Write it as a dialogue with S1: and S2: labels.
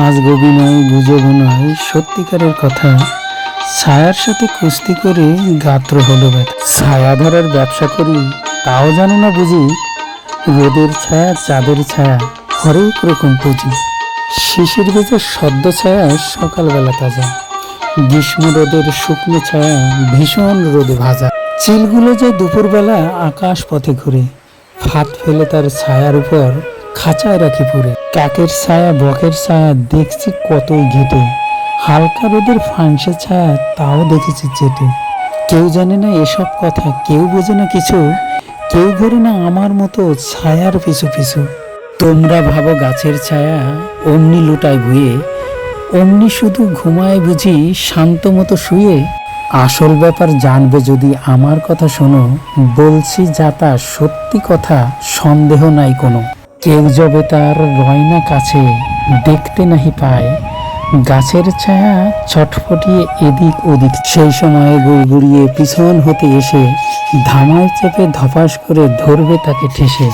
S1: আজ গবি নয়, গুজব নয়, সত্যিকারের কথা। ছায়ার সাথে কুস্তি করে গাত্র হলো ব্যথা। ছায়া ধরার ব্যবসা করি, তাও জানো না বুঝি। রোদের ছায়া, চাঁদের ছায়া, হরেক রকম পুঁজি। শিশির ভেজা সদ্য ছায়া সকালবেলা তাজা, গ্রীষ্ম রোদের শুকনো ছায়া ভীষণ রোদে ভাজা। চিলগুলো যায় দুপুরবেলা আকাশ পথে ঘুরে, ফাঁদ ফেলে তার ছায়ার উপর খাঁচায় রাখি পুরে। কাকের ছায়া, বকের ছায়া দেখছি কতই ঘেটে, হালকা রোদের ফাংসে ছায়া তাও দেখেছি চেটে। কেউ জানে না এসব কথা, কেউ বোঝে না কিছু, কেউ ঘরে না আমার মতো ছায়ার পিছু পিছু। তোমরা ভাবো গাছের ছায়া অমনি লুটায় ভুয়ে, অমনি শুধু ঘুমায় বুঝি শান্ত মতো শুয়ে। আসল ব্যাপার জানবে যদি আমার কথা শোনো, বলছি যা তা সত্যি কথা, সন্দেহ নাই কোনো। কেউ যবে তার রয়না কাছে, দেখতে নাহি পায় গাছের ছায়া ছটফটিয়ে এদিক ওদিক। সেই সময় গুড়গুড়িয়ে পিছন হতে এসে ধামাল চেপে ধপাস করে ধরবে তাকে ঠেসে।